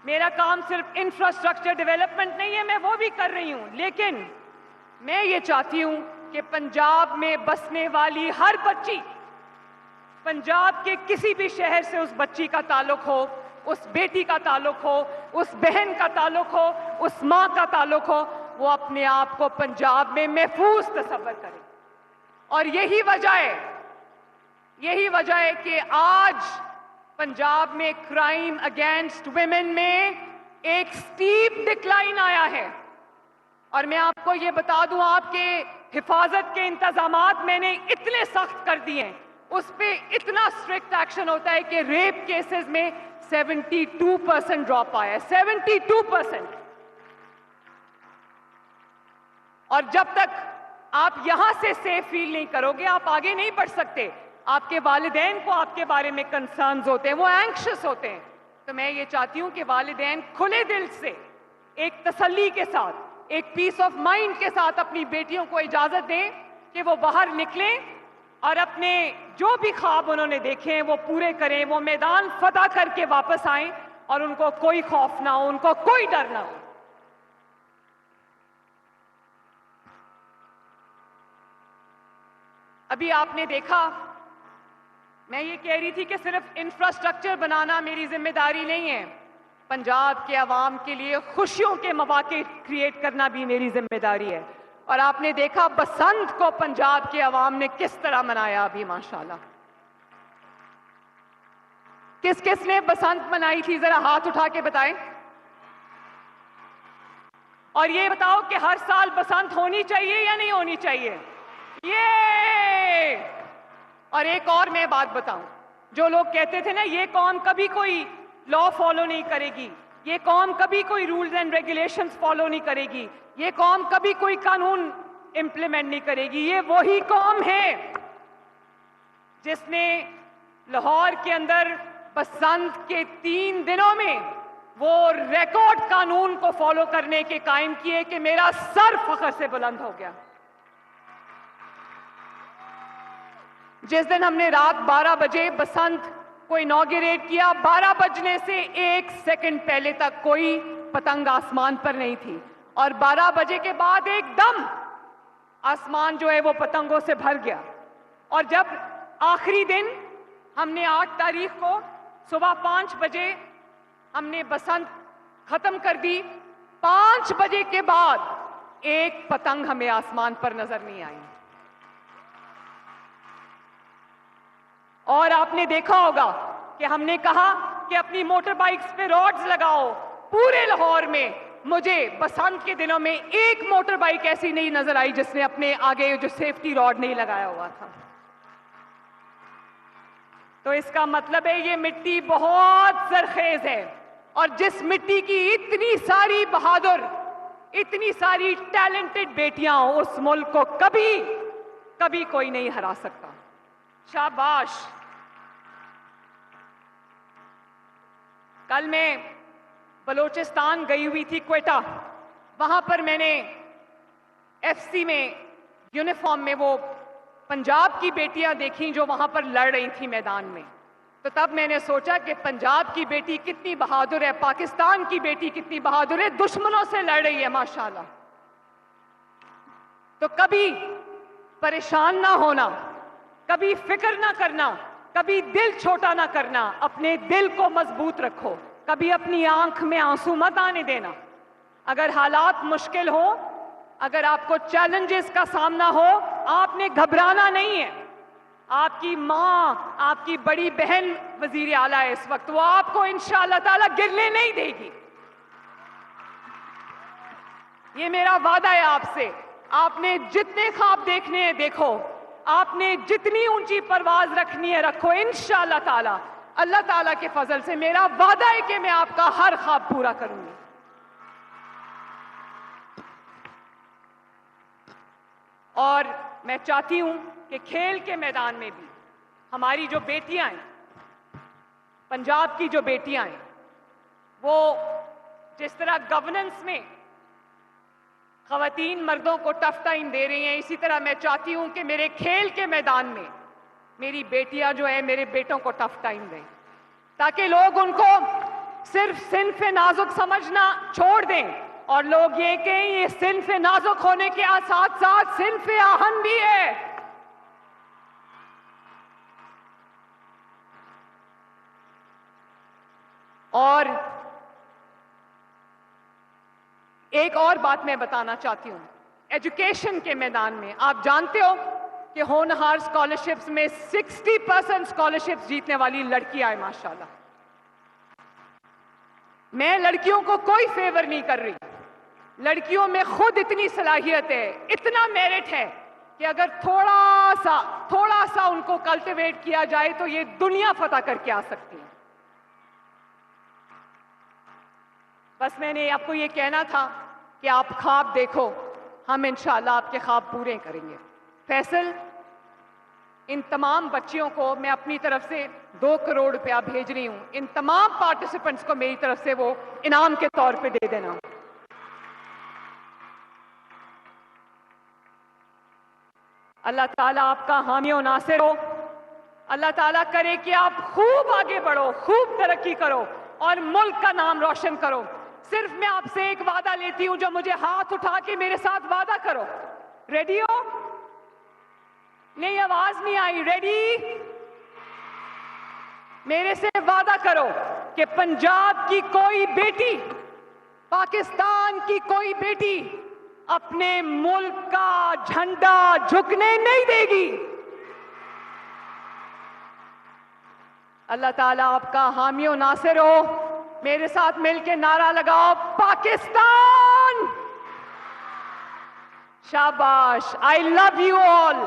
میرا کام صرف infrastructure development نہیں ہے، میں وہ بھی کر رہی ہوں، لیکن میں یہ چاہتی ہوں کہ پنجاب میں بسنے والی ہر بچی، پنجاب کے کسی بھی شہر سے اس بچی کا تعلق ہو، اس بیٹی کا تعلق ہو، اس بہن کا تعلق ہو، اس ماں کا تعلق ہو، وہ اپنے آپ کو پنجاب میں محفوظ تصور کرے. اور یہی وجہ ہے کہ آج پنجاب میں کرائم اگینسٹ ویمن میں ایک سٹیپ ڈکلائن آیا ہے. اور میں آپ کو یہ بتا دوں، آپ کے حفاظت کے انتظامات میں نے اتنے سخت کر دیے ہیں، اس پہ اتنا اسٹرکٹ ایکشن ہوتا ہے کہ ریپ کیسز میں 72% ڈراپ آیا ہے. 72%. اور جب تک آپ یہاں سے سیف فیل نہیں کرو گے، آپ آگے نہیں بڑھ سکتے. آپ کے والدین کو آپ کے بارے میں کنسرنز ہوتے ہیں، وہ اینکشس ہوتے ہیں. تو میں یہ چاہتی ہوں کہ والدین کھلے دل سے، ایک تسلی کے ساتھ، ایک پیس آف مائنڈ کے ساتھ اپنی بیٹیوں کو اجازت دیں کہ وہ باہر نکلیں اور اپنے جو بھی خواب انہوں نے دیکھے ہیں وہ پورے کریں، وہ میدان فتح کر کے واپس آئیں اور ان کو کوئی خوف نہ ہو، ان کو کوئی ڈر نہ ہو. ابھی آپ نے دیکھا، میں یہ کہہ رہی تھی کہ صرف انفراسٹرکچر بنانا میری ذمہ داری نہیں ہے، پنجاب کے عوام کے لیے خوشیوں کے مواقع کریٹ کرنا بھی میری ذمہ داری ہے. اور آپ نے دیکھا بسنت کو پنجاب کے عوام نے کس طرح منایا ابھی ماشاءاللہ. کس کس نے بسنت منائی تھی ذرا ہاتھ اٹھا کے بتائیں. اور یہ بتاؤ کہ ہر سال بسنت ہونی چاہیے یا نہیں ہونی چاہیے؟ یہ اور ایک اور میں بات بتاؤں، جو لوگ کہتے تھے نا یہ قوم کبھی کوئی لا فالو نہیں کرے گی، یہ قوم کبھی کوئی رولز اینڈ ریگولیشنز فالو نہیں کرے گی، یہ قوم کبھی کوئی قانون امپلیمنٹ نہیں کرے گی، یہ وہی قوم ہے جس نے لاہور کے اندر بسنت کے 3 دنوں میں وہ ریکارڈ قانون کو فالو کرنے کے قائم کیے کہ میرا سر فخر سے بلند ہو گیا. جس دن ہم نے رات 12 بجے بسنت کو انوگریٹ کیا، 12 بجنے سے 1 سیکنڈ پہلے تک کوئی پتنگ آسمان پر نہیں تھی، اور 12 بجے کے بعد ایک دم آسمان جو ہے وہ پتنگوں سے بھر گیا. اور جب آخری دن ہم نے 8 تاریخ کو صبح 5 بجے ہم نے بسنت ختم کر دی، 5 بجے کے بعد ایک پتنگ ہمیں آسمان پر نظر نہیں آئی. اور آپ نے دیکھا ہوگا کہ ہم نے کہا کہ اپنی موٹر بائکس پہ راڈز لگاؤ. پورے لاہور میں مجھے بسنت کے دنوں میں ایک موٹر بائک ایسی نہیں نظر آئی جس نے اپنے آگے جو سیفٹی راڈ نہیں لگایا ہوا تھا. تو اس کا مطلب ہے یہ مٹی بہت زرخیز ہے، اور جس مٹی کی اتنی ساری بہادر، اتنی ساری ٹیلنٹڈ بیٹیاں ہوں، اس ملک کو کبھی کوئی نہیں ہرا سکتا. شاباش. کل میں بلوچستان گئی ہوئی تھی، کوئٹہ. وہاں پر میں نے ایف سی میں یونیفارم میں وہ پنجاب کی بیٹیاں دیکھیں جو وہاں پر لڑ رہی تھیں میدان میں. تو تب میں نے سوچا کہ پنجاب کی بیٹی کتنی بہادر ہے، پاکستان کی بیٹی کتنی بہادر ہے، دشمنوں سے لڑ رہی ہے ماشاءاللہ. تو کبھی پریشان نہ ہونا، کبھی فکر نہ کرنا، کبھی دل چھوٹا نہ کرنا، اپنے دل کو مضبوط رکھو، کبھی اپنی آنکھ میں آنسو مت آنے دینا. اگر حالات مشکل ہو، اگر آپ کو چیلنجز کا سامنا ہو، آپ نے گھبرانا نہیں ہے. آپ کی ماں، آپ کی بڑی بہن وزیر اعلیٰ ہے اس وقت، وہ آپ کو انشاءاللہ تعالیٰ گرنے نہیں دے گی. یہ میرا وعدہ ہے آپ سے. آپ نے جتنے خواب دیکھنے ہیں دیکھو، آپ نے جتنی اونچی پرواز رکھنی ہے رکھو. انشاءاللہ تعالیٰ، اللہ تعالیٰ کے فضل سے میرا وعدہ ہے کہ میں آپ کا ہر خواب پورا کروں گی. اور میں چاہتی ہوں کہ کھیل کے میدان میں بھی ہماری جو بیٹیاں ہیں، پنجاب کی جو بیٹیاں ہیں، وہ جس طرح گورننس میں خواتین مردوں کو ٹف ٹائم دے رہی ہیں، اسی طرح میں چاہتی ہوں کہ میرے کھیل کے میدان میں میری بیٹیاں جو ہیں میرے بیٹوں کو ٹف ٹائم دیں، تاکہ لوگ ان کو صرف صنف نازک سمجھنا چھوڑ دیں اور لوگ یہ کہیں یہ صنف نازک ہونے کے ساتھ ساتھ صنف آہن بھی ہے. اور ایک اور بات میں بتانا چاہتی ہوں. ایجوکیشن کے میدان میں آپ جانتے ہو کہ ہونہار اسکالرشپس میں 60% اسکالرشپس جیتنے والی لڑکیاں ہیں ماشاءاللہ. میں لڑکیوں کو کوئی فیور نہیں کر رہی. لڑکیوں میں خود اتنی صلاحیت ہے, اتنا میرٹ ہے کہ اگر تھوڑا سا ان کو کلٹیویٹ کیا جائے تو یہ دنیا فتح کر کے آ سکتی ہیں. بس میں نے آپ کو یہ کہنا تھا کہ آپ خواب دیکھو, ہم انشاءاللہ آپ کے خواب پورے کریں گے. فیصل, ان تمام بچیوں کو میں اپنی طرف سے 2 کروڑ روپیہ بھیج رہی ہوں. ان تمام پارٹیسپینٹس کو میری طرف سے وہ انعام کے طور پہ دے دینا. اللہ تعالیٰ آپ کا حامی و ناصر ہو. اللہ تعالیٰ کرے کہ آپ خوب آگے بڑھو, خوب ترقی کرو اور ملک کا نام روشن کرو. صرف میں آپ سے ایک وعدہ لیتی ہوں, جو مجھے ہاتھ اٹھا کے میرے ساتھ وعدہ کرو. ریڈی ہو؟ نہیں, آواز نہیں آئی. ریڈی؟ میرے سے وعدہ کرو کہ پنجاب کی کوئی بیٹی, پاکستان کی کوئی بیٹی اپنے ملک کا جھنڈا جھکنے نہیں دے گی. اللہ تعالیٰ آپ کا حامی و ناصر ہو. میرے ساتھ مل کے نعرہ لگاؤ, پاکستان. شاباش. I love you all.